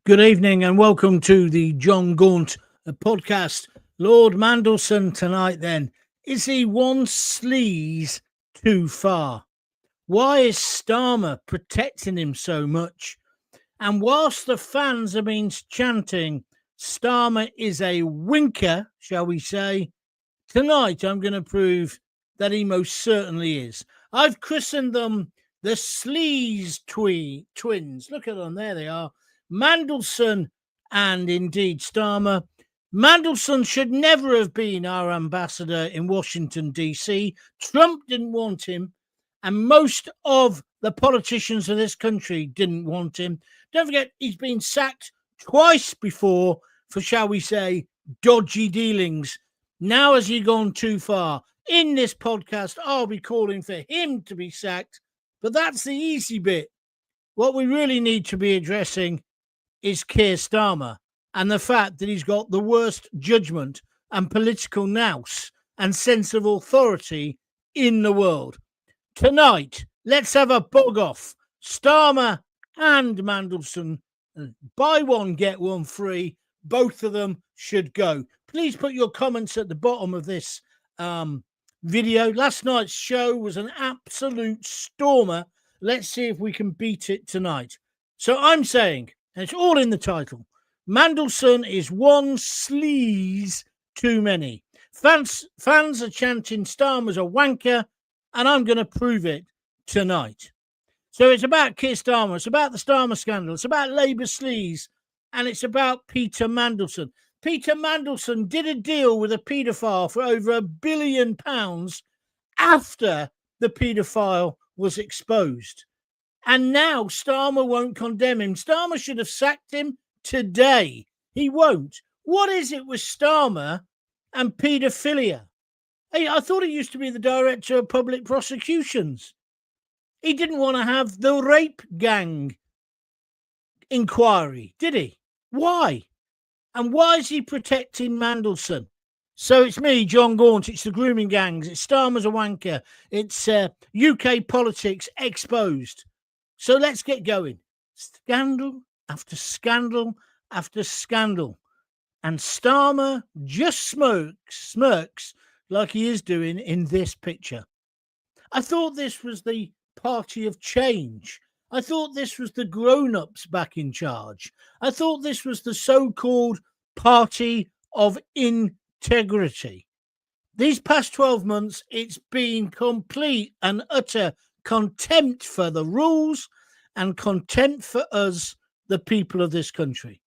Good evening and welcome to the Jon Gaunt podcast. Lord Mandelson tonight then. Is he one sleaze too far? Why is Starmer protecting him so much? And whilst the fans have been chanting, Starmer is a winker, shall we say, tonight I'm going to prove that he most certainly is. I've christened them the Sleaze twins. Look at them, there they are. Mandelson and indeed Starmer. Mandelson should never have been our ambassador in Washington, D.C. Trump didn't want him, and most of the politicians of this country didn't want him. Don't forget, he's been sacked twice before for, shall we say, dodgy dealings. Now has he gone too far? In this podcast, I'll be calling for him to be sacked, but that's the easy bit. What we really need to be addressing is Keir Starmer and the fact that he's got the worst judgment and political nous and sense of authority in the world. Tonight, let's have a bug off. Starmer and Mandelson, buy one, get one free. Both of them should go. Please put your comments at the bottom of this video. Last night's show was an absolute stormer. Let's see if we can beat it tonight. So I'm saying, and it's all in the title, Mandelson is one sleaze too many. Fans are chanting Starmer's a wanker, and I'm going to prove it tonight. So it's about Keir Starmer, it's about the Starmer scandal, it's about Labour sleaze, and it's about Peter Mandelson. Peter Mandelson did a deal with a paedophile for over £1 billion after the paedophile was exposed. And now Starmer won't condemn him. Starmer should have sacked him today. He won't. What is it with Starmer and paedophilia? Hey, I thought he used to be the director of public prosecutions. He didn't want to have the rape gang inquiry, did he? Why? And why is he protecting Mandelson? So it's me, Jon Gaunt. It's the grooming gangs. It's Starmer's a wanker. It's UK politics exposed. So let's get going. Scandal after scandal after scandal. And Starmer just smirks like he is doing in this picture. I thought this was the party of change. I thought this was the grown-ups back in charge. I thought this was the so-called party of integrity. These past 12 months, it's been complete and utter contempt for the rules and contempt for us, the people of this country.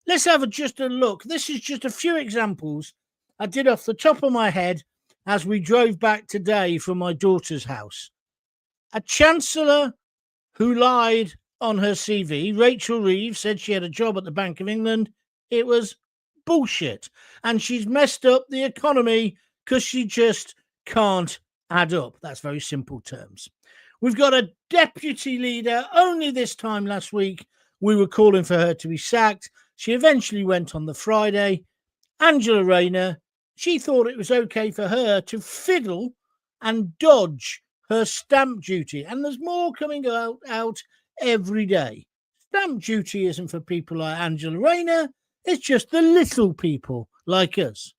Let's have just a look. This is just a few examples I did off the top of my head as we drove back today from my daughter's house. A Chancellor who lied on her CV, Rachel Reeves, said she had a job at the Bank of England. It was bullshit. And she's messed up the economy because she just can't add up. That's very simple terms. We've got a deputy leader. Only this time last week, we were calling for her to be sacked. She eventually went on the Friday. Angela Rayner, she thought it was okay for her to fiddle and dodge her stamp duty. And there's more coming out every day. Stamp duty isn't for people like Angela Rayner. It's just the little people like us.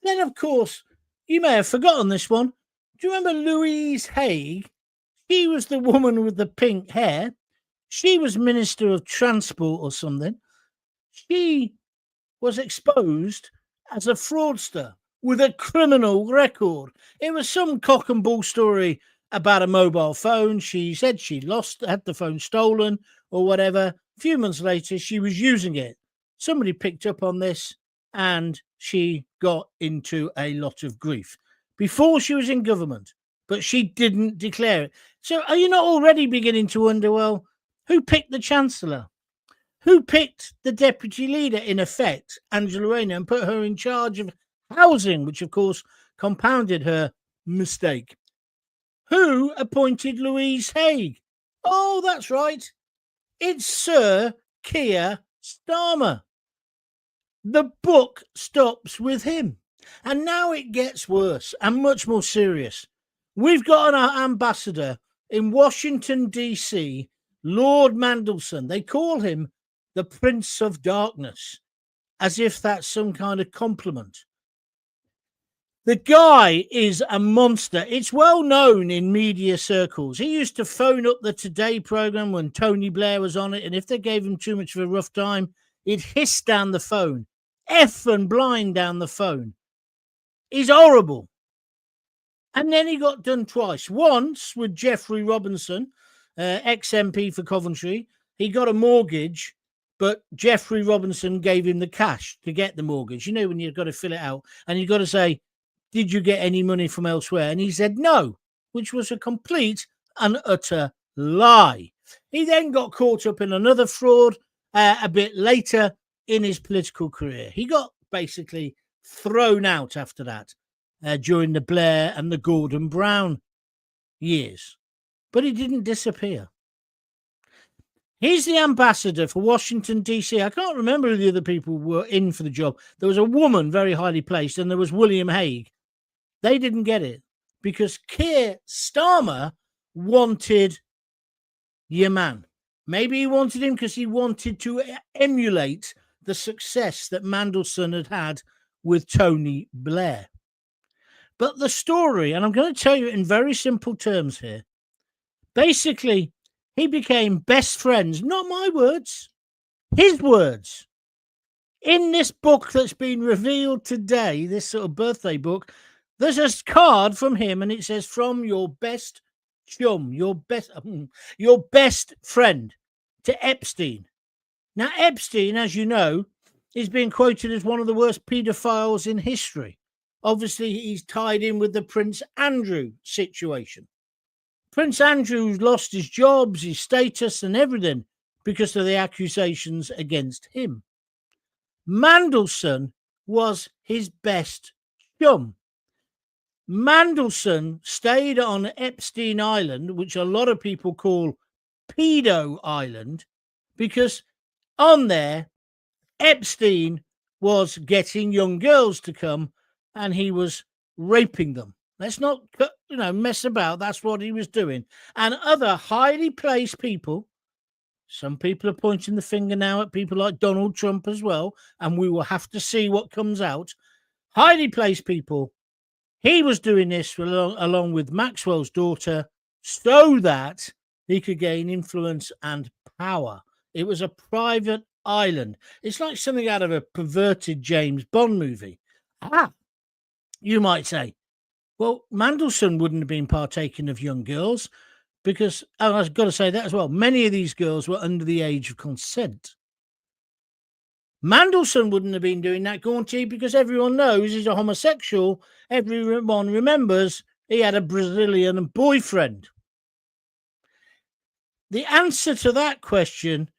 Then, of course, you may have forgotten this one. Do you remember Louise Haigh? She was the woman with the pink hair. She was Minister of Transport or something. She was exposed as a fraudster with a criminal record. It was some cock and bull story about a mobile phone. She said she had the phone stolen or whatever. A few months later, she was using it. Somebody picked up on this and she got into a lot of grief before she was in government, but she didn't declare it. So are you not already beginning to wonder, well, who picked the Chancellor? Who picked the deputy leader, in effect, Angela Rayner, and put her in charge of housing, which, of course, compounded her mistake? Who appointed Louise Haigh? Oh, that's right. It's Sir Keir Starmer. The book stops with him. And now it gets worse and much more serious. We've got an ambassador in Washington, D.C., Lord Mandelson. They call him the Prince of Darkness, as if that's some kind of compliment. The guy is a monster. It's well known in media circles. He used to phone up the Today program when Tony Blair was on it, and if they gave him too much of a rough time, he'd hiss down the phone, F and blind down the phone. He's horrible. And then he got done twice. Once with Geoffrey Robinson, ex-MP for Coventry. He got a mortgage, but Geoffrey Robinson gave him the cash to get the mortgage. You know, when you've got to fill it out and you've got to say, did you get any money from elsewhere? And he said no, which was a complete and utter lie. He then got caught up in another fraud a bit later in his political career. He got basically thrown out after that during the Blair and the Gordon Brown years. But he didn't disappear. He's the ambassador for Washington, D.C. I can't remember who the other people were in for the job. There was a woman very highly placed, and there was William Haigh. They didn't get it because Keir Starmer wanted your man. Maybe he wanted him because he wanted to emulate the success that Mandelson had had with Tony Blair. But the story, and I'm going to tell you in very simple terms here, basically, he became best friends, not my words, his words. In this book that's been revealed today, this sort of birthday book, there's a card from him, and it says, from your best chum, your best friend to Epstein. Now, Epstein, as you know, is being quoted as one of the worst paedophiles in history. Obviously, he's tied in with the Prince Andrew situation. Prince Andrew's lost his jobs, his status, and everything because of the accusations against him. Mandelson was his best chum. Mandelson stayed on Epstein Island, which a lot of people call Pedo Island, because on there, Epstein was getting young girls to come and he was raping them. Let's not, mess about. That's what he was doing. And other highly placed people, some people are pointing the finger now at people like Donald Trump as well, and we will have to see what comes out. Highly placed people, he was doing this along with Maxwell's daughter so that he could gain influence and power. It was a private island. It's like something out of a perverted James Bond movie. You might say, well, Mandelson wouldn't have been partaking of young girls because, I've got to say that as well, many of these girls were under the age of consent. Mandelson wouldn't have been doing that, Gaunty, because everyone knows he's a homosexual. Everyone remembers he had a Brazilian boyfriend. The answer to that question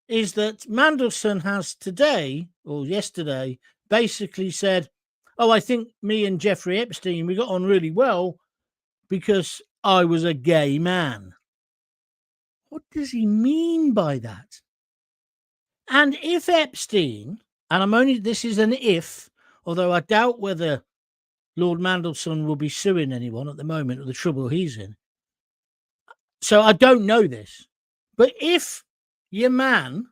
is that Mandelson has today, or yesterday, basically said, I think me and Jeffrey Epstein, we got on really well because I was a gay man. What does he mean by that? And if Epstein, and this is an if, although I doubt whether Lord Mandelson will be suing anyone at the moment with the trouble he's in. So I don't know this. But if your man,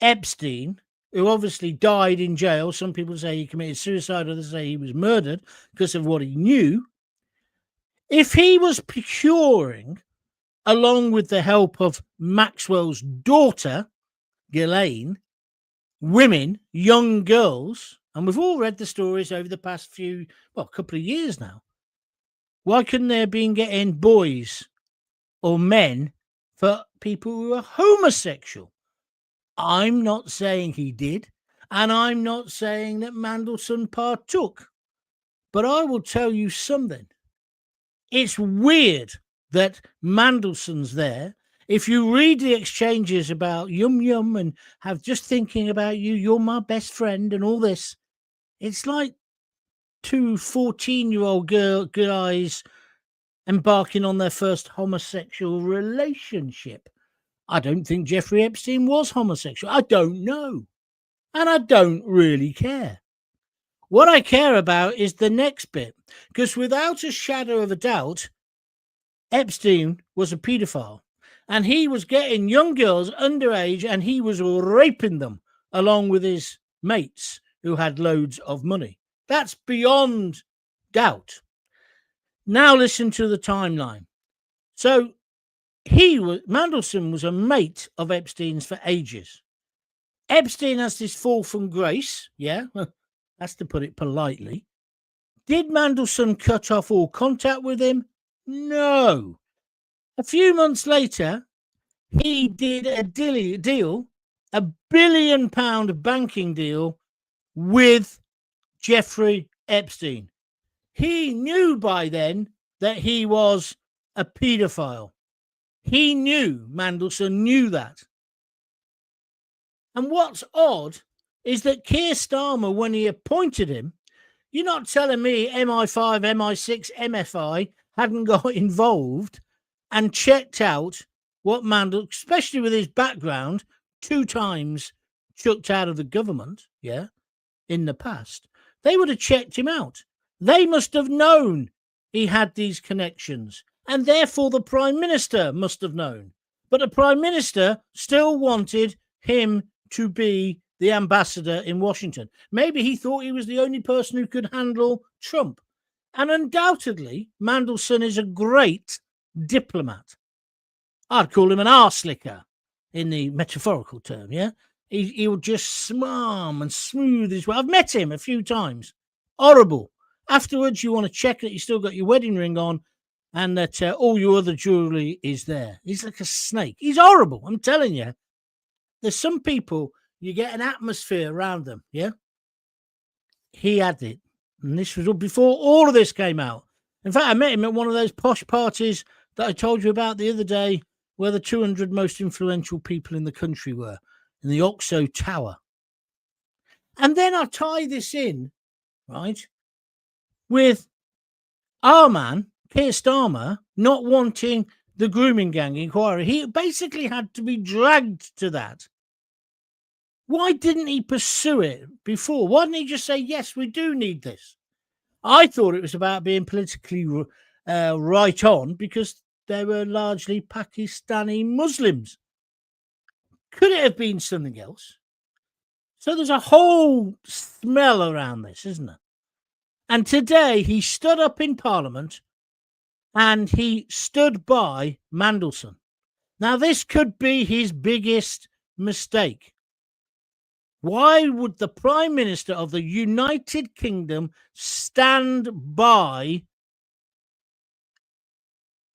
Epstein, who obviously died in jail, some people say he committed suicide, others say he was murdered because of what he knew. If he was procuring, along with the help of Maxwell's daughter, Ghislaine, women, young girls, and we've all read the stories over the past couple of years now. Why couldn't they have been getting boys or men for people who are homosexual? I'm not saying he did, and I'm not saying that Mandelson partook, but I will tell you something. It's weird that Mandelson's there. If you read the exchanges about yum yum and have just thinking about you, you're my best friend and all this, it's like two 14-year-old guys embarking on their first homosexual relationship. I don't think Jeffrey Epstein was homosexual. I don't know. And I don't really care. What I care about is the next bit, because without a shadow of a doubt, Epstein was a paedophile. And he was getting young girls underage and he was raping them along with his mates who had loads of money. That's beyond doubt. Now listen to the timeline. So Mandelson was a mate of Epstein's for ages. Epstein has this fall from grace. Yeah, that's to put it politely. Did Mandelson cut off all contact with him? No. A few months later, he did a deal, £1 billion banking deal with Jeffrey Epstein. He knew by then that he was a paedophile. He knew, Mandelson knew that. And what's odd is that Keir Starmer, when he appointed him, you're not telling me MI5, MI6, MFI hadn't got involved and checked out what Mandelson, especially with his background, 2 times chucked out of the government, yeah, in the past. They would have checked him out. They must have known he had these connections, and therefore the Prime Minister must have known. But the Prime Minister still wanted him to be the ambassador in Washington. Maybe he thought he was the only person who could handle Trump. And undoubtedly, Mandelson is a great diplomat. I'd call him an arse-licker in the metaphorical term, yeah? He would just smarm and smooth his way. I've met him a few times. Horrible. Afterwards, you want to check that you still got your wedding ring on and that all your other jewelry is there. He's like a snake. He's horrible, I'm telling you. There's some people, you get an atmosphere around them, yeah? He had it. And this was before all of this came out. In fact, I met him at one of those posh parties that I told you about the other day where the 200 most influential people in the country were, in the Oxo Tower. And then I tie this in, right, with our man, Keir Starmer, not wanting the grooming gang inquiry. He basically had to be dragged to that. Why didn't he pursue it before? Why didn't he just say, yes, we do need this? I thought it was about being politically right on because they were largely Pakistani Muslims. Could it have been something else? So there's a whole smell around this, isn't there? And today he stood up in Parliament and he stood by Mandelson. Now, this could be his biggest mistake. Why would the Prime Minister of the United Kingdom stand by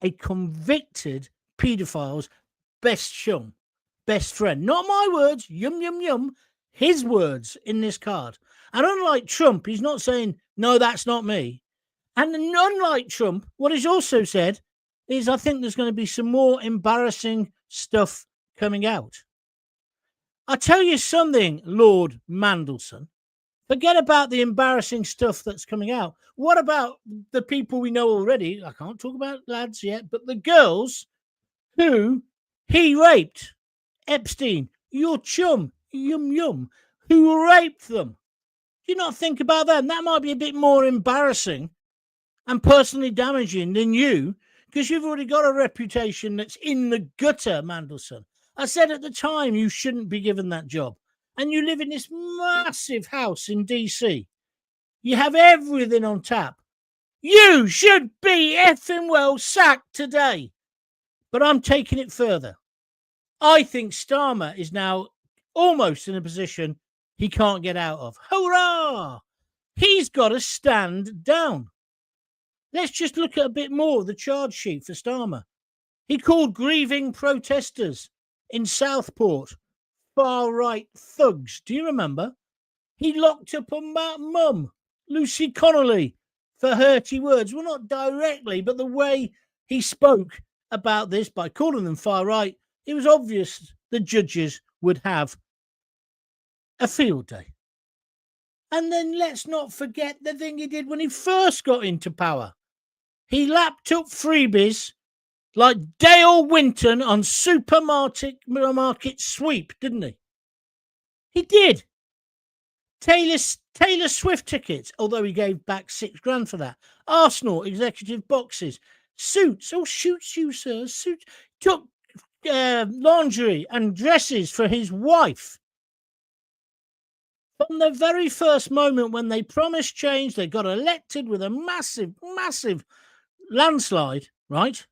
a convicted paedophile's best chum, best friend? Not my words, yum, yum, yum, his words in this card. And unlike Trump, he's not saying, no, that's not me. And unlike Trump, what he's also said is, I think there's going to be some more embarrassing stuff coming out. I'll tell you something, Lord Mandelson. Forget about the embarrassing stuff that's coming out. What about the people we know already? I can't talk about lads yet, but the girls who he raped. Epstein, your chum, yum yum, who raped them. Do you not think about that? And that might be a bit more embarrassing and personally damaging than you, because you've already got a reputation that's in the gutter, Mandelson. I said at the time you shouldn't be given that job. And you live in this massive house in DC. You have everything on tap. You should be effing well sacked today. But I'm taking it further. I think Starmer is now almost in a position he can't get out of. Hurrah! He's got to stand down. Let's just look at a bit more of the charge sheet for Starmer. He called grieving protesters in Southport far-right thugs. Do you remember? He locked up a mum, Lucy Connolly, for hurty words. Well, not directly, but the way he spoke about this by calling them far-right, it was obvious the judges would have a field day. And then let's not forget the thing he did when he first got into power. He lapped up freebies like Dale Winton on supermarket sweep, didn't he? He did. Taylor Swift tickets, although he gave back $6,000 for that. Arsenal executive boxes, suits. Oh, suits you, sir. Suits. Took lingerie and dresses for his wife. From the very first moment when they promised change, they got elected with a massive, massive landslide, right?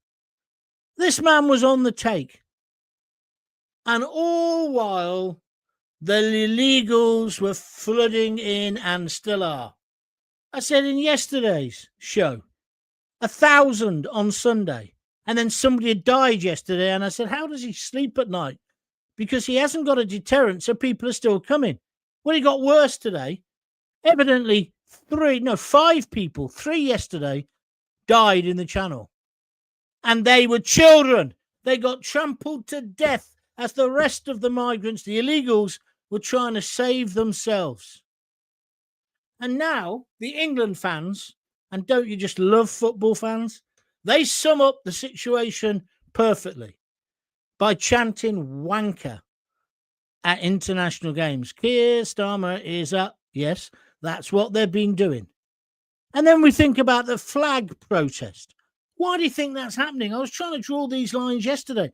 This man was on the take. And all while the illegals were flooding in and still are. I said in yesterday's show, 1,000 on Sunday. And then somebody had died yesterday. And I said, how does he sleep at night? Because he hasn't got a deterrent, so people are still coming. Well, it got worse today. Evidently, 5 people, 3 yesterday, died in the channel. And they were children. They got trampled to death as the rest of the migrants, the illegals, were trying to save themselves. And now the England fans, and don't you just love football fans? They sum up the situation perfectly by chanting wanker at international games. Keir Starmer is up. Yes, that's what they've been doing. And then we think about the flag protest. Why do you think that's happening? I was trying to draw these lines yesterday.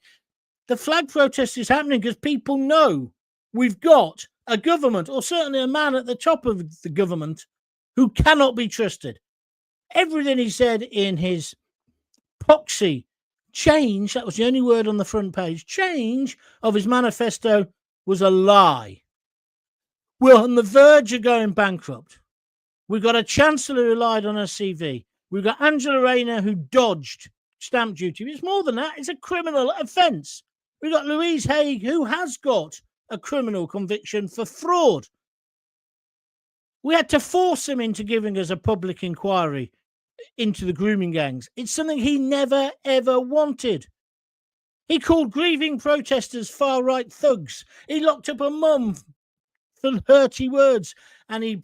The flag protest is happening because people know we've got a government, or certainly a man at the top of the government, who cannot be trusted. Everything he said in his proxy change, that was the only word on the front page, change of his manifesto was a lie. We're on the verge of going bankrupt. We've got a Chancellor who lied on her CV. We've got Angela Rayner who dodged stamp duty. It's more than that. It's a criminal offence. We've got Louise Haigh who has got a criminal conviction for fraud. We had to force him into giving us a public inquiry into the grooming gangs. It's something he never, ever wanted. He called grieving protesters far-right thugs. He locked up a mum for hurty words, and he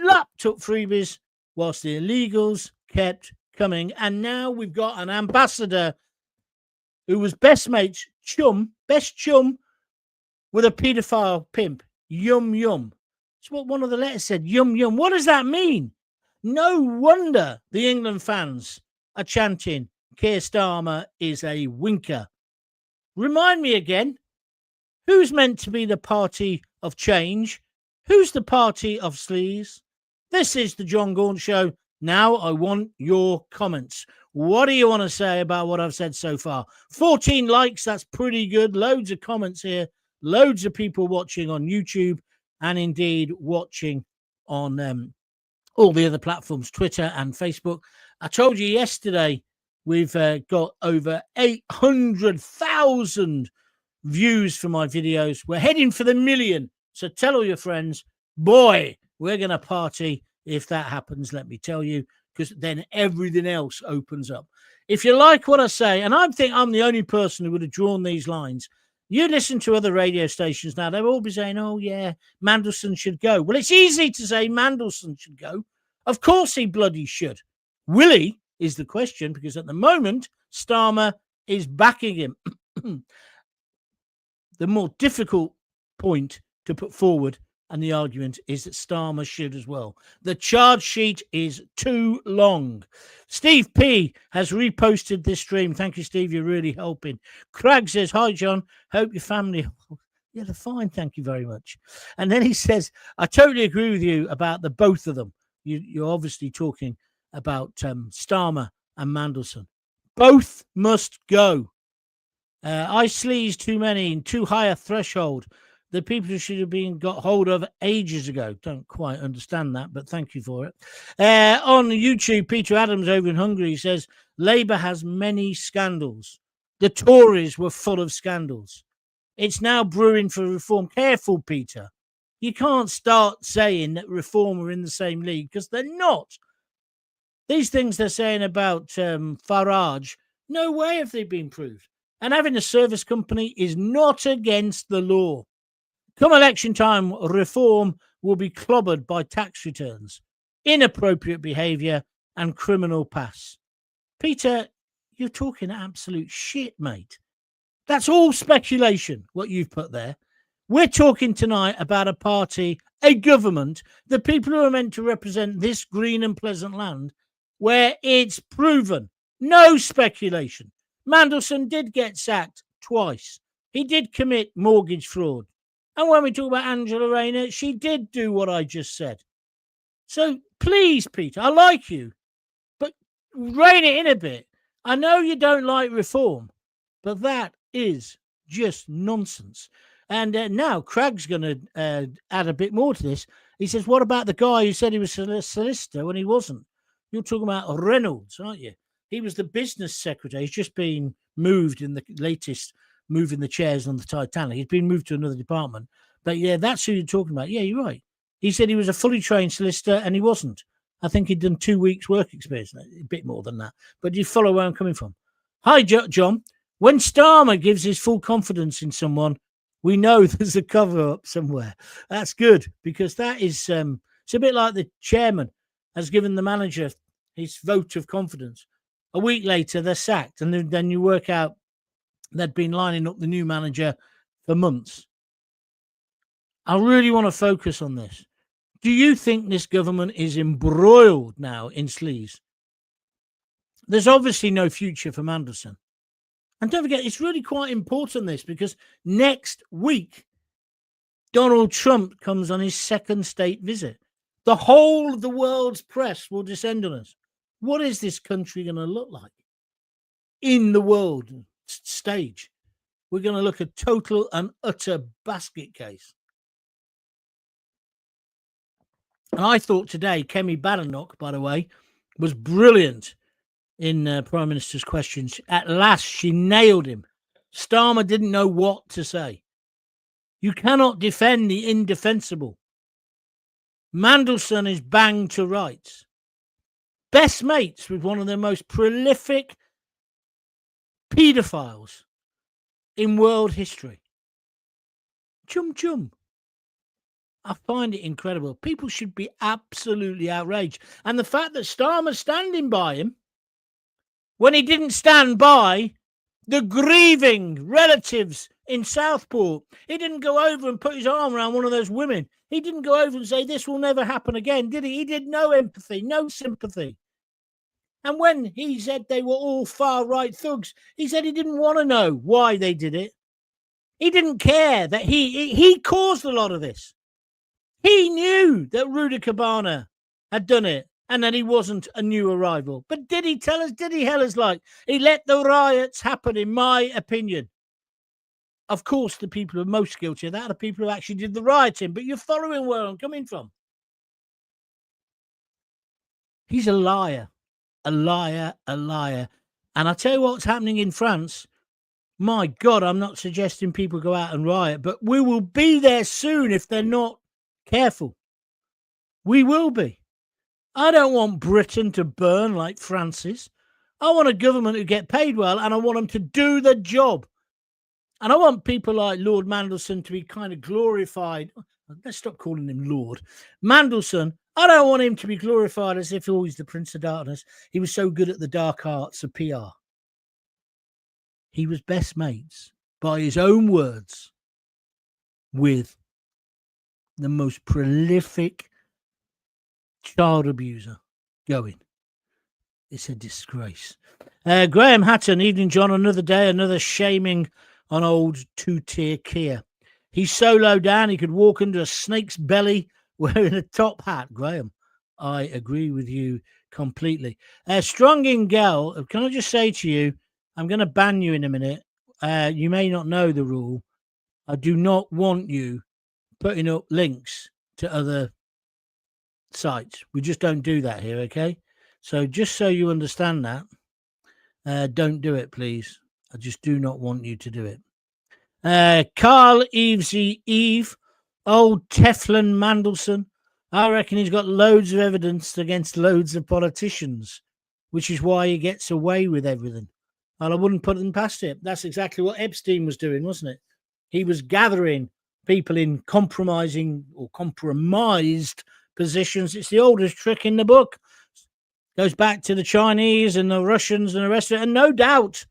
lapped up freebies whilst the illegals kept coming. And now we've got an ambassador who was best chum with a paedophile pimp. Yum, yum. That's what one of the letters said. Yum, yum. What does that mean? No wonder the England fans are chanting Keir Starmer is a winker. Remind me again, who's meant to be the party of change? Who's the party of sleaze? This is the Jon Gaunt Show. Now I want your comments. What do you want to say about what I've said so far? 14 likes, that's pretty good. Loads of comments here. Loads of people watching on YouTube and indeed watching on all the other platforms, Twitter and Facebook. I told you yesterday we've got over 800,000 views for my videos. We're heading for the million. So tell all your friends, boy, we're going to party if that happens, let me tell you, because then everything else opens up. If you like what I say, and I think I'm the only person who would have drawn these lines, you listen to other radio stations now, they'll all be saying, oh, yeah, Mandelson should go. Well, it's easy to say Mandelson should go. Of course he bloody should. Will he is the question, because at the moment, Starmer is backing him. The more difficult point to put forward and the argument is that Starmer should as well. The charge sheet is too long. Steve P has reposted this stream. Thank you, Steve. You're really helping. Craig says, hi, John. Hope your family... Yeah, they're fine. Thank you very much. And then he says, I totally agree with you about the both of them. You're obviously talking about Starmer and Mandelson. Both must go. I sleaze too many and too high a threshold. The people who should have been got hold of ages ago. Don't quite understand that, but thank you for it. On YouTube, Peter Adams over in Hungary says, Labour has many scandals. The Tories were full of scandals. It's now brewing for reform. Careful, Peter. You can't start saying that reform are in the same league because they're not. These things they're saying about Farage, no way have they been proved. And having a service company is not against the law. Come election time, reform will be clobbered by tax returns, inappropriate behaviour and criminal pass. Peter, you're talking absolute shit, mate. That's all speculation, what you've put there. We're talking tonight about a party, a government, the people who are meant to represent this green and pleasant land, where it's proven, no speculation. Mandelson did get sacked twice. He did commit mortgage fraud. And when we talk about Angela Rayner, she did do what I just said. So please, Peter, I like you, but rein it in a bit. I know you don't like reform, but that is just nonsense. And now Craig's going to add a bit more to this. He says, what about the guy who said he was a solicitor when he wasn't? You're talking about Reynolds, aren't you? He was the business secretary. He's just been moved in the latest moving the chairs on the Titanic. He's been moved to another department. But yeah, that's who you're talking about. Yeah, you're right. He said he was a fully trained solicitor and he wasn't. I think he'd done 2 weeks work experience, a bit more than that. But you follow where I'm coming from. Hi, John. When Starmer gives his full confidence in someone, we know there's a cover-up somewhere. That's good, because that is it's a bit like the chairman has given the manager his vote of confidence. A week later, they're sacked, and then you work out they'd been lining up the new manager for months. I really want to focus on this. Do you think this government is embroiled now in Sleaze? There's obviously no future for Mandelson. And don't forget, it's really quite important, this, because next week, Donald Trump comes on his second state visit. The whole of the world's press will descend on us. What is this country going to look like in the world stage? We're going to look a total and utter basket case. And I thought today, Kemi Badenoch, by the way, was brilliant in Prime Minister's questions. At last, she nailed him. Starmer didn't know what to say. You cannot defend the indefensible. Mandelson is banged to rights. Best mates with one of the most prolific paedophiles in world history. Chum. I find it incredible. People should be absolutely outraged. And the fact that Starmer's standing by him when he didn't stand by the grieving relatives in Southport. He didn't go over and put his arm around one of those women. He didn't go over and say, this will never happen again, did he? He did no empathy, no sympathy. And when he said they were all far-right thugs, he said he didn't want to know why they did it. He didn't care that he caused a lot of this. He knew that Rudy Cabana had done it and that he wasn't a new arrival. But did he tell us? Did he hell us like? He let the riots happen, in my opinion. Of course, the people who are most guilty of that are the people who actually did the rioting. But you're following where I'm coming from. He's a liar. A liar. And I'll tell you what's happening in France. My God, I'm not suggesting people go out and riot, but we will be there soon if they're not careful. We will be. I don't want Britain to burn like France's. I want a government who get paid well, and I want them to do the job. And I want people like Lord Mandelson to be kind of glorified. Let's stop calling him Lord. Mandelson, I don't want him to be glorified as if he's the Prince of Darkness. He was so good at the dark arts of PR. He was best mates, by his own words, with the most prolific child abuser going. It's a disgrace. Graham Hatton, evening, John. Another day, another shaming on old two-tier Keir. He's so low down he could walk under a snake's belly wearing a top hat. Graham, I agree with you completely. Strong in Gal, can I just say to you, I'm going to ban you in a minute. You may not know the rule. I do not want you putting up links to other sites. We just don't do that here, okay? So just so you understand that, don't do it, please. I just do not want you to do it. Carl Evesy Eve, old Teflon Mandelson. I reckon he's got loads of evidence against loads of politicians, which is why he gets away with everything. And I wouldn't put them past it. That's exactly what Epstein was doing, wasn't it? He was gathering people in compromising or compromised positions. It's the oldest trick in the book. Goes back to the Chinese and the Russians and the rest of it, and no doubt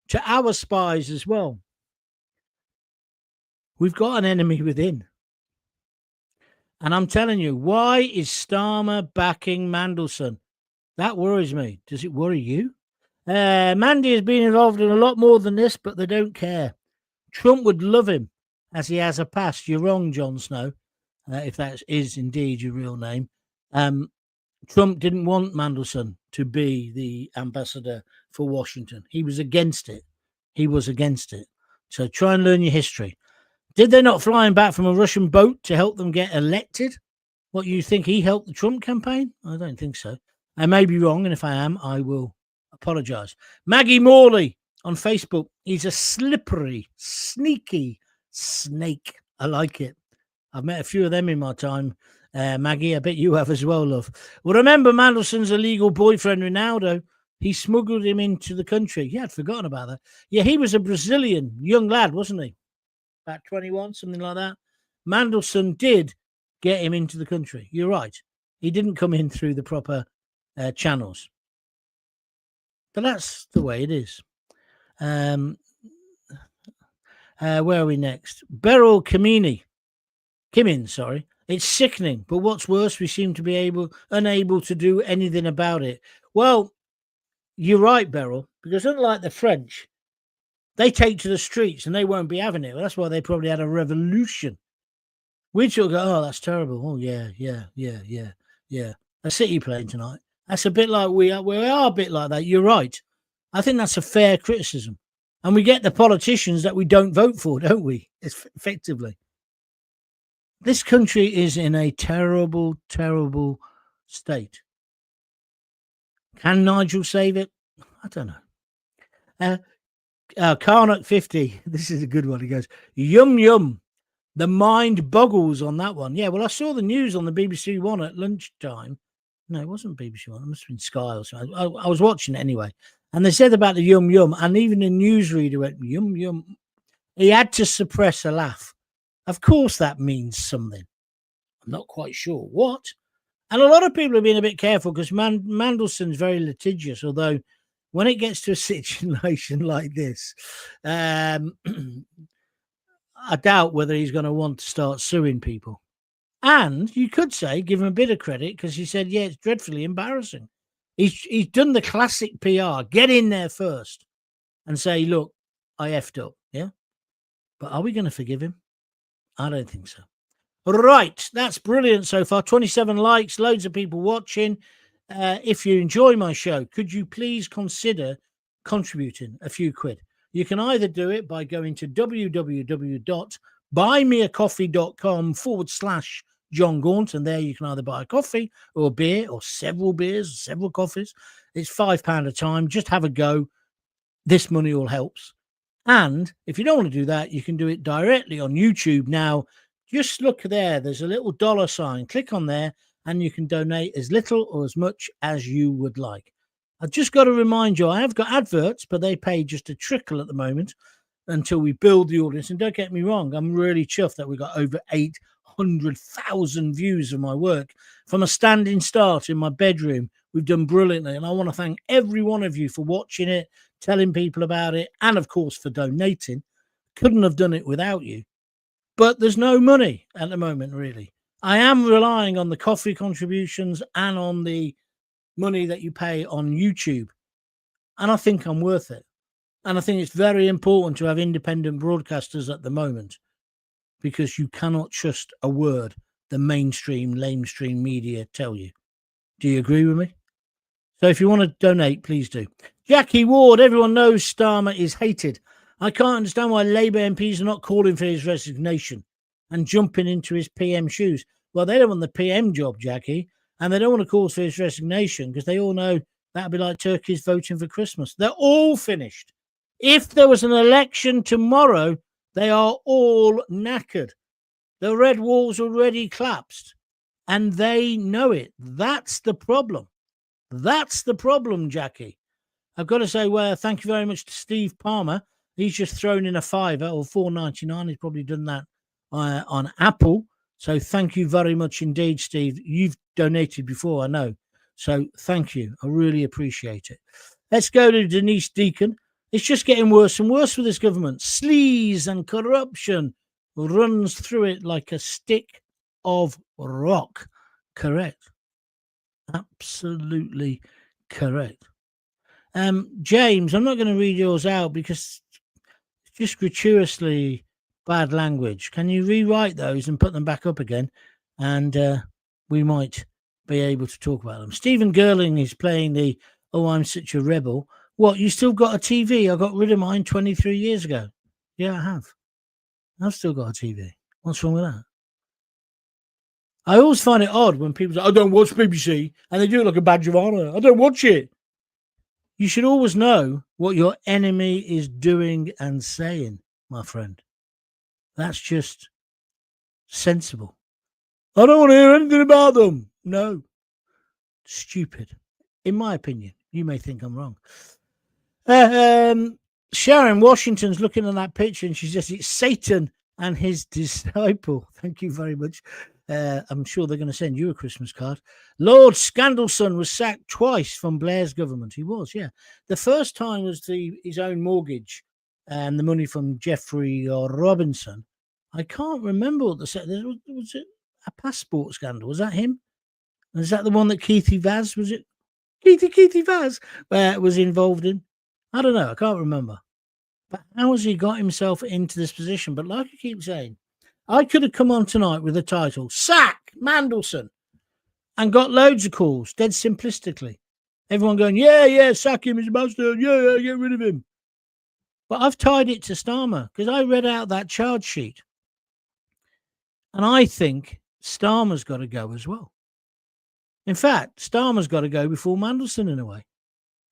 to our spies as well. We've got an enemy within. And I'm telling you, why is Starmer backing Mandelson? That worries me. Does it worry you? Mandy has been involved in a lot more than this, but they don't care. Trump would love him as he has a past. You're wrong, Jon Snow, if that is indeed your real name. Trump didn't want Mandelson to be the ambassador for Washington. He was against it. So try and learn your history. Did they not fly him back from a Russian boat to help them get elected? What, you think he helped the Trump campaign? I don't think so. I may be wrong, and if I am, I will apologise. Maggie Morley on Facebook. He's a slippery, sneaky snake. I like it. I've met a few of them in my time. Maggie, I bet you have as well, love. Well, remember Mandelson's illegal boyfriend, Ronaldo. He smuggled him into the country. Yeah, I'd forgotten about that. Yeah, he was a Brazilian young lad, wasn't he? About 21, something like that. Mandelson did get him into the country. You're right. He didn't come in through the proper channels. But that's the way it is. Where are we next? Beryl Kimin, sorry. It's sickening, but what's worse, we seem to be unable to do anything about it. Well, you're right, Beryl, because unlike the French, they take to the streets and they won't be having it. Well, that's why they probably had a revolution. We'd sort of go, oh, that's terrible. Oh, yeah. A City playing tonight. That's a bit like we are a bit like that. You're right. I think that's a fair criticism. And we get the politicians that we don't vote for, don't we? It's effectively. This country is in a terrible, terrible state. Can Nigel save it? I don't know. Karnak 50. This is a good one. He goes, yum, yum. The mind boggles on that one. Yeah, well, I saw the news on the BBC One at lunchtime. No, it wasn't BBC One. It must have been Sky or something. I was watching it anyway. And they said about the yum, yum. And even the newsreader went, yum, yum. He had to suppress a laugh. Of course that means something. I'm not quite sure what. And a lot of people are being a bit careful because Mandelson's very litigious, although when it gets to a situation like this, I doubt whether he's going to want to start suing people. And you could say, give him a bit of credit, because he said, yeah, it's dreadfully embarrassing. He's done the classic PR, get in there first and say, look, I effed up, yeah? But are we going to forgive him? I don't think so. Right, that's brilliant so far. 27 likes, loads of people watching. If you enjoy my show, could you please consider contributing a few quid? You can either do it by going to www.buymeacoffee.com/Jon Gaunt, and there you can either buy a coffee or a beer or several beers, or several coffees. It's £5 a time. Just have a go. This money all helps. And if you don't want to do that, you can do it directly on YouTube. Now, just look there. There's a little dollar sign. Click on there and you can donate as little or as much as you would like. I've just got to remind you, I have got adverts, but they pay just a trickle at the moment until we build the audience. And don't get me wrong, I'm really chuffed that we got over 800,000 views of my work. From a standing start in my bedroom, we've done brilliantly. And I want to thank every one of you for watching it, telling people about it, and of course for donating. Couldn't have done it without you. But there's no money at the moment, really. I am relying on the coffee contributions and on the money that you pay on YouTube. And I think I'm worth it. And I think it's very important to have independent broadcasters at the moment, because you cannot trust a word the mainstream, lamestream media tell you. Do you agree with me? So if you want to donate, please do. Jackie Ward, everyone knows Starmer is hated. I can't understand why Labour MPs are not calling for his resignation and jumping into his PM shoes. Well, they don't want the PM job, Jackie, and they don't want to call for his resignation because they all know that'd be like turkeys voting for Christmas. They're all finished. If there was an election tomorrow, they are all knackered. The red wall's already collapsed, and they know it. That's the problem. That's the problem, Jackie. I've got to say, well, thank you very much to Steve Palmer. He's just thrown in a £5 or $4.99. He's probably done that on Apple. So thank you very much indeed, Steve. You've donated before, I know. So thank you. I really appreciate it. Let's go to Denise Deacon. It's just getting worse and worse with this government. Sleaze and corruption runs through it like a stick of rock. Correct. Absolutely correct. James, I'm not going to read yours out because it's just gratuitously bad language. Can you rewrite those and put them back up again? And we might be able to talk about them. Stephen Gerling is playing the "Oh, I'm such a rebel." What, you still got a TV? I got rid of mine 23 years ago. Yeah, I have. I've still got a TV. What's wrong with that? I always find it odd when people say, I don't watch BBC, and they do it like a badge of honour. I don't watch it. You should always know what your enemy is doing and saying, my friend. That's just sensible. I don't want to hear anything about them. No. Stupid. In my opinion. You may think I'm wrong. Sharon Washington's looking at that picture and she says it's Satan and his disciple. Thank you very much. I'm sure they're going to send you a Christmas card. Lord Scandalson was sacked twice from Blair's government. He was, yeah. The first time was his own mortgage and the money from Jeffrey Robinson. I can't remember what was it a passport scandal? Was that him? Was that the one that Keithy Vaz, was it? Keithy Vaz was involved in? I don't know. I can't remember. But how has he got himself into this position? But like I keep saying, I could have come on tonight with the title, Sack Mandelson, and got loads of calls, dead simplistically. Everyone going, yeah, sack him, he's a bastard, yeah, get rid of him. But I've tied it to Starmer because I read out that charge sheet. And I think Starmer's got to go as well. In fact, Starmer's got to go before Mandelson in a way.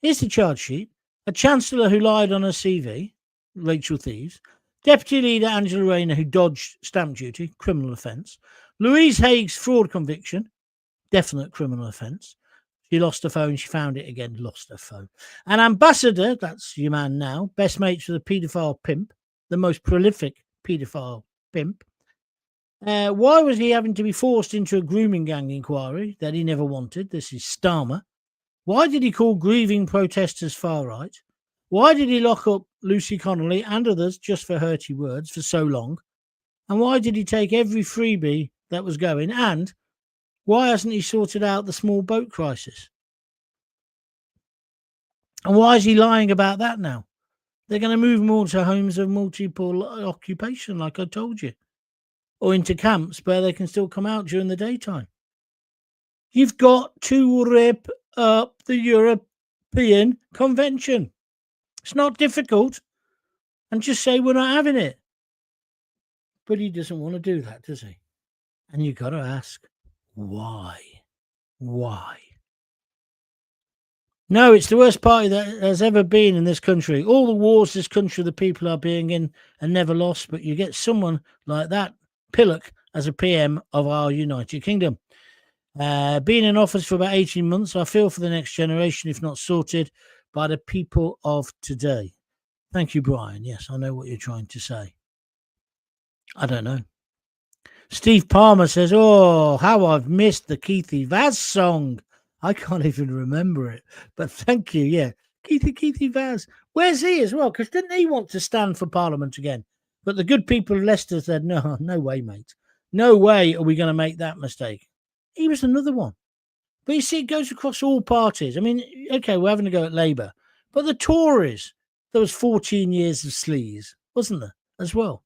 Here's the charge sheet. A Chancellor who lied on her CV, Rachel Thieves. Deputy Leader Angela Rayner who dodged stamp duty, criminal offence. Louise Haigh's fraud conviction, definite criminal offence. She lost her phone, she found it again, lost her phone. An ambassador, that's your man now, best mates with a paedophile pimp, the most prolific paedophile pimp. Why was he having to be forced into a grooming gang inquiry that he never wanted? This is Starmer. Why did he call grieving protesters far right? Why did he lock up Lucy Connolly and others just for hurty words for so long? And why did he take every freebie that was going? And why hasn't he sorted out the small boat crisis? And why is he lying about that now? They're going to move them all to homes of multiple occupation, like I told you, or into camps where they can still come out during the daytime. You've got to rip up the European Convention. It's not difficult. And just say we're not having it. But he doesn't want to do that, does he? And you've got to ask, why? Why? No, it's the worst party that has ever been in this country. All the wars this country, the people are being in, are never lost. But you get someone like that, Pillock, as a PM of our United Kingdom. Being in office for about 18 months, I feel for the next generation, if not sorted by the people of today. Thank you, Brian. Yes, I know what you're trying to say. I don't know. Steve Palmer says, oh, how I've missed the Keithy Vaz song. I can't even remember it. But thank you, yeah. Keithy Vaz. Where's he as well? Because didn't he want to stand for Parliament again? But the good people of Leicester said, no way, mate. No way are we going to make that mistake. He was another one. But you see, it goes across all parties. I mean, okay, we're having a go at Labour. But the Tories, there was 14 years of sleaze, wasn't there, as well?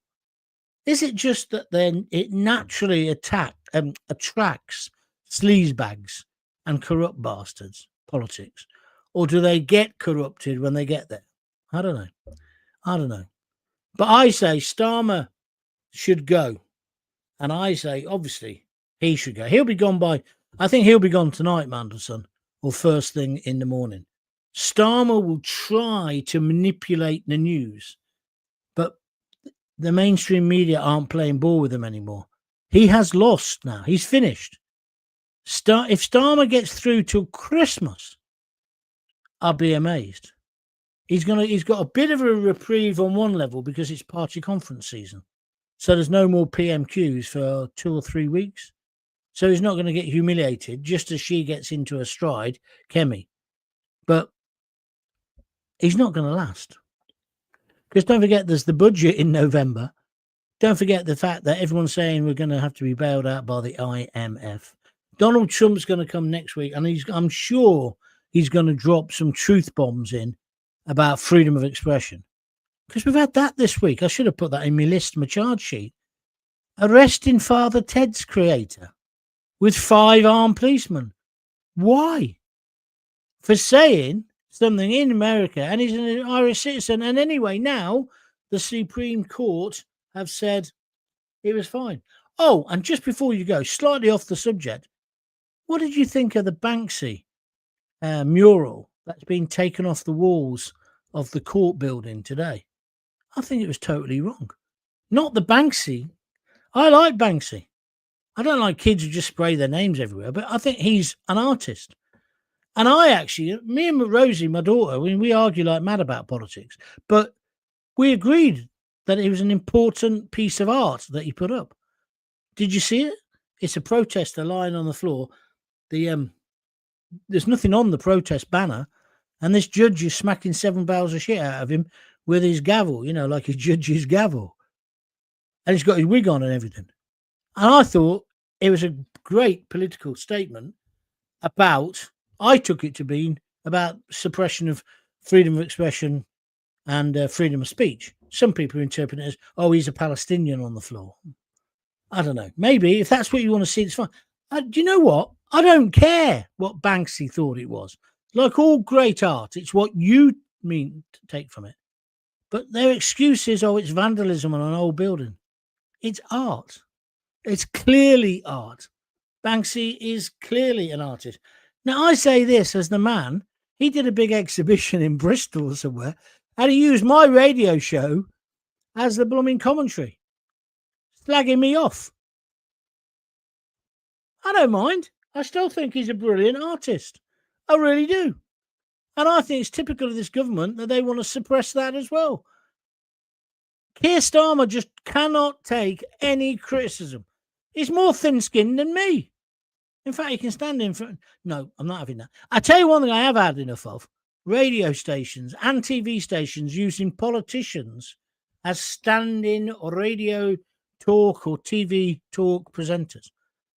Is it just that then it naturally attracts sleaze bags and corrupt bastards, politics? Or do they get corrupted when they get there? I don't know. But I say Starmer should go. And I say, obviously, he should go. He'll be gone I think he'll be gone tonight, Mandelson, or first thing in the morning. Starmer will try to manipulate the news, but the mainstream media aren't playing ball with him anymore. He has lost now. He's finished. If Starmer gets through till Christmas, I'll be amazed. He's got a bit of a reprieve on one level because it's party conference season. So there's no more PMQs for 2 or 3 weeks. So he's not going to get humiliated just as she gets into her stride, Kemi. But he's not going to last. Because don't forget, there's the budget in November. Don't forget the fact that everyone's saying we're going to have to be bailed out by the IMF. Donald Trump's going to come next week, and I'm sure he's going to drop some truth bombs in about freedom of expression. because we've had that this week. I should have put that in my list, my charge sheet. Arresting Father Ted's creator with 5 armed policemen. Why? For saying something in America, and he's an Irish citizen. And anyway, now the Supreme Court have said it was fine. Oh, and just before you go, slightly off the subject, what did you think of the Banksy mural that's been taken off the walls of the court building today? I think it was totally wrong. Not the Banksy. I like Banksy. I don't like kids who just spray their names everywhere, but I think he's an artist. And me and Rosie, my daughter, we argue like mad about politics, but we agreed that it was an important piece of art that he put up. Did you see it? It's a protester lying on the floor. There's nothing on the protest banner, and this judge is smacking 7 barrels of shit out of him with his gavel, like a judge's gavel. And he's got his wig on and everything. And I thought it was a great political statement I took it to be about suppression of freedom of expression and freedom of speech. Some people interpret it as, he's a Palestinian on the floor. I don't know. Maybe if that's what you want to see, it's fine. Do you know what? I don't care what Banksy thought it was. Like all great art, it's what you mean to take from it. But their excuse is, it's vandalism on an old building. It's art. It's clearly art. Banksy is clearly an artist. Now, I say this as the man, he did a big exhibition in Bristol or somewhere, and he used my radio show as the blooming commentary, slagging me off. I don't mind. I still think he's a brilliant artist. I really do. And I think it's typical of this government that they want to suppress that as well. Keir Starmer just cannot take any criticism. He's more thin-skinned than me. In fact, he can stand in front. No, I'm not having that. I tell you one thing I have had enough of. Radio stations and TV stations using politicians as stand-in or radio talk or TV talk presenters.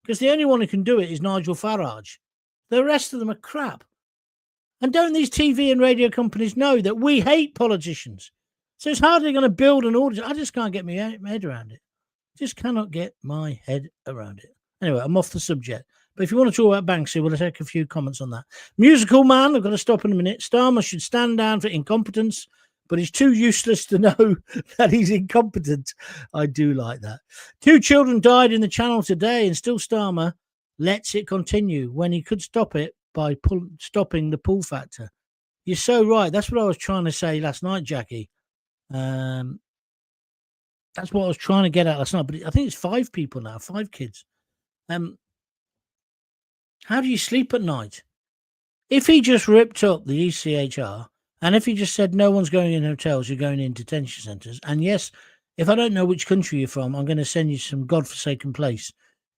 Because the only one who can do it is Nigel Farage. The rest of them are crap. And don't these TV and radio companies know that we hate politicians? So it's hardly going to build an audience. I just can't get my head around it. Just cannot get my head around it. Anyway, I'm off the subject. But if you want to talk about Banksy, we'll take a few comments on that. Musical man, I've got to stop in a minute. Starmer should stand down for incompetence, but he's too useless to know that he's incompetent. I do like that. 2 children died in the Channel today, and still Starmer lets it continue when he could stop it by stopping the pull factor. You're so right. That's what I was trying to say last night, Jackie. That's what I was trying to get at last night. But I think it's 5 people now, 5 kids. How do you sleep at night? If he just ripped up the ECHR, and if he just said no one's going in hotels, you're going in detention centres, and yes, if I don't know which country you're from, I'm going to send you some godforsaken place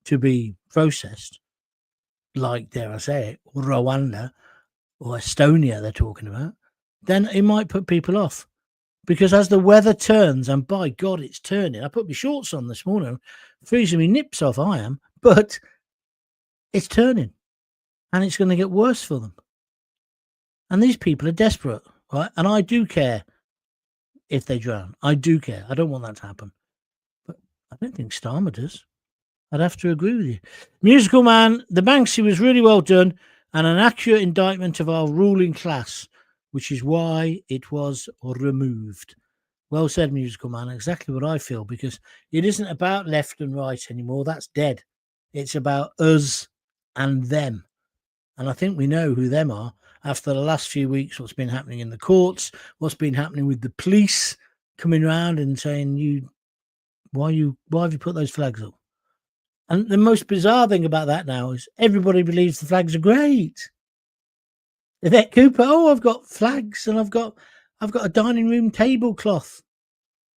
to be processed, like, dare I say it, Rwanda or Estonia they're talking about, then it might put people off. Because as the weather turns, and by God, it's turning. I put my shorts on this morning, freezing me nips off, I am, but it's turning. And it's going to get worse for them. And these people are desperate, right? And I do care if they drown. I do care. I don't want that to happen. But I don't think Starmer does. I'd have to agree with you. Musical man, the Banksy was really well done and an accurate indictment of our ruling class, which is why it was removed. Well said, musical man. Exactly what I feel, because it isn't about left and right anymore. That's dead. It's about us and them. And I think we know who them are after the last few weeks, what's been happening in the courts, what's been happening with the police coming around and saying, why have you put those flags up? And the most bizarre thing about that now is everybody believes the flags are great. Yvette Cooper, I've got flags and I've got a dining room tablecloth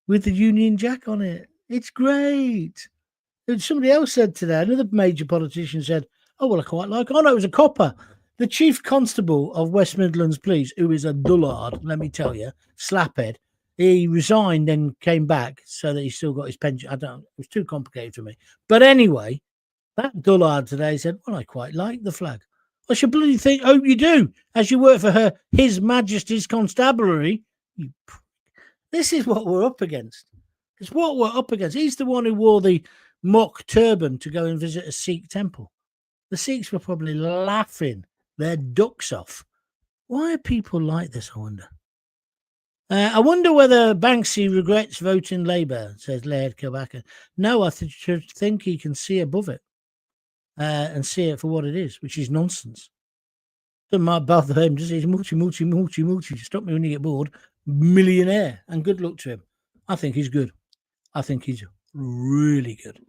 with the Union Jack on it. It's great. And somebody else said today, another major politician said, I quite like, no, it was a copper. The chief constable of West Midlands Police, who is a dullard, let me tell you, slaphead, he resigned and came back so that he still got his pension. It was too complicated for me. But anyway, that dullard today said, I quite like the flag. I should bloody hope you do, as you work for His Majesty's Constabulary. This is what we're up against. It's what we're up against. He's the one who wore the mock turban to go and visit a Sikh temple. The Sikhs were probably laughing their ducks off. Why are people like this, I wonder? I wonder whether Banksy regrets voting Labour, says Laird Kilbacker. No, I think he can see above it and see it for what it is, which is nonsense. Doesn't might bother him, just he's multi. Stop me when you get bored. Millionaire, and good luck to him. I think he's good. I think he's really good.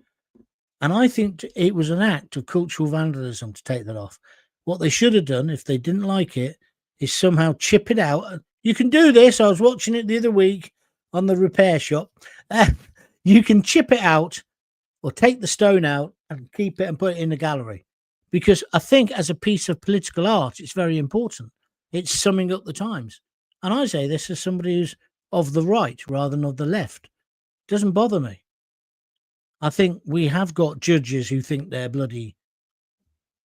And I think it was an act of cultural vandalism to take that off. What they should have done, if they didn't like it, is somehow chip it out. You can do this. I was watching it the other week on the repair shop. You can chip it out or take the stone out and keep it and put it in the gallery. Because I think as a piece of political art, it's very important. It's summing up the times. And I say this as somebody who's of the right rather than of the left. It doesn't bother me. I think we have got judges who think they're bloody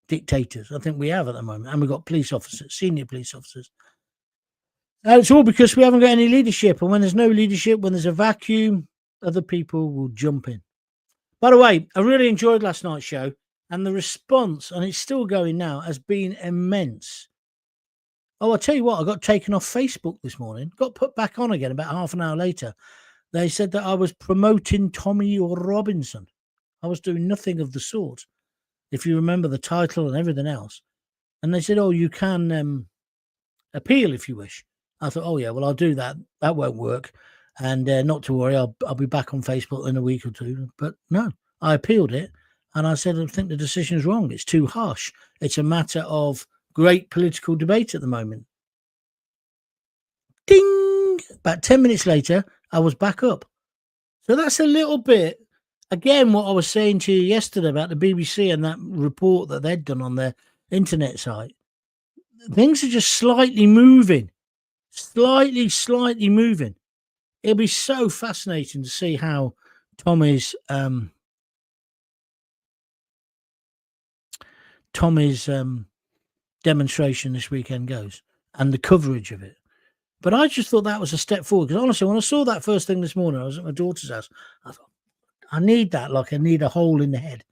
dictators. I think we have at the moment. And we've got police officers, senior police officers. And it's all because we haven't got any leadership. And when there's no leadership, when there's a vacuum, other people will jump in. By the way, I really enjoyed last night's show. And the response, and it's still going now, has been immense. Oh, I'll tell you what, I got taken off Facebook this morning. Got put back on again about half an hour later. They said that I was promoting Tommy Robinson. I was doing nothing of the sort, if you remember the title and everything else. And they said, oh, you can appeal if you wish. I thought, oh, yeah, well, I'll do that. That won't work. And not to worry, I'll be back on Facebook in a week or two. But no, I appealed it. And I said, I think the decision is wrong. It's too harsh. It's a matter of great political debate at the moment. Ding! About 10 minutes later, I was back up. So that's a little bit, again, what I was saying to you yesterday about the BBC and that report that they'd done on their internet site. Things are just slightly moving. Slightly moving. It'll be so fascinating to see how Tommy's demonstration this weekend goes and the coverage of it. But I just thought that was a step forward, because honestly, when I saw that first thing this morning, I was at my daughter's house. I thought, I need that, like I need a hole in the head.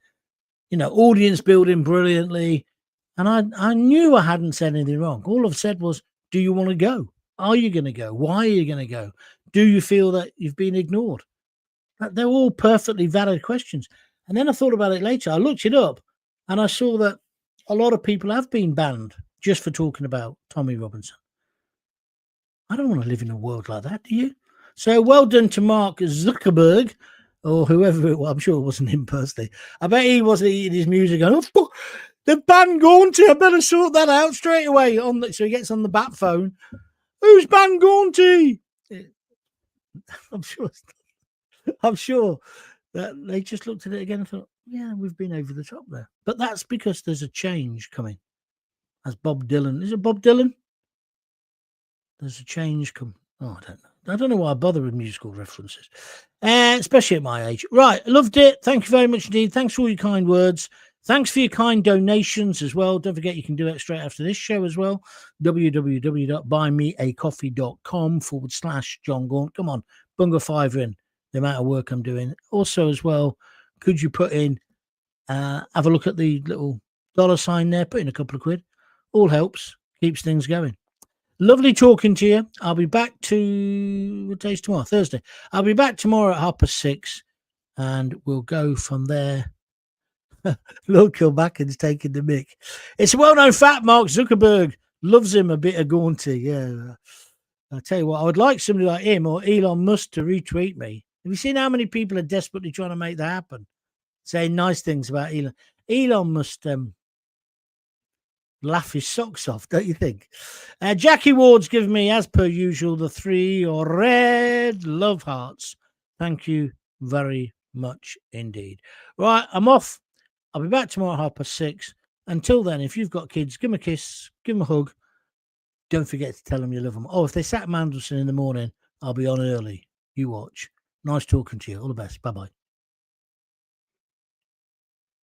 You know, audience building brilliantly. And I knew I hadn't said anything wrong. All I've said was, do you want to go? Are you going to go? Why are you going to go? Do you feel that you've been ignored? They're all perfectly valid questions. And then I thought about it later. I looked it up and I saw that a lot of people have been banned just for talking about Tommy Robinson. I don't want to live in a world like that, do you? So well done to Mark Zuckerberg, or whoever it was. I'm sure it wasn't him personally. I bet he wasn't eating his music going, oh, the banned Gaunty, I better sort that out straight away. So he gets on the bat phone. Who's banned Gaunty? I'm sure that they just looked at it again and thought, yeah, we've been over the top there. But that's because there's a change coming. As Bob Dylan. Is it Bob Dylan? There's a change come. Oh, I don't know. I don't know why I bother with musical references, especially at my age. Right, loved it. Thank you very much indeed. Thanks for all your kind words. Thanks for your kind donations as well. Don't forget you can do it straight after this show as well. www.buymeacoffee.com/Jon Gaunt. Come on, bung a fiver in the amount of work I'm doing. Also as well, could you put in, have a look at the little dollar sign there, put in a couple of quid. All helps, keeps things going. Lovely talking to you. I'll be back what day's tomorrow? Thursday. I'll be back tomorrow at 6:30 and we'll go from there. Lord Kilbacken's taking the mic. It's a well-known fact, Mark Zuckerberg loves him a bit of Gaunty. Yeah. I'll tell you what, I would like somebody like him or Elon Musk to retweet me. Have you seen how many people are desperately trying to make that happen? Saying nice things about Elon. Elon must laugh his socks off, don't you think? Jackie Ward's given me, as per usual, the 3 red love hearts. Thank you very much indeed. Right, I'm off. I'll be back tomorrow at 6:30. Until then, if you've got kids, give them a kiss, give them a hug. Don't forget to tell them you love them. Oh, if they sat Mandelson in the morning, I'll be on early. You watch. Nice talking to you. All the best. Bye-bye.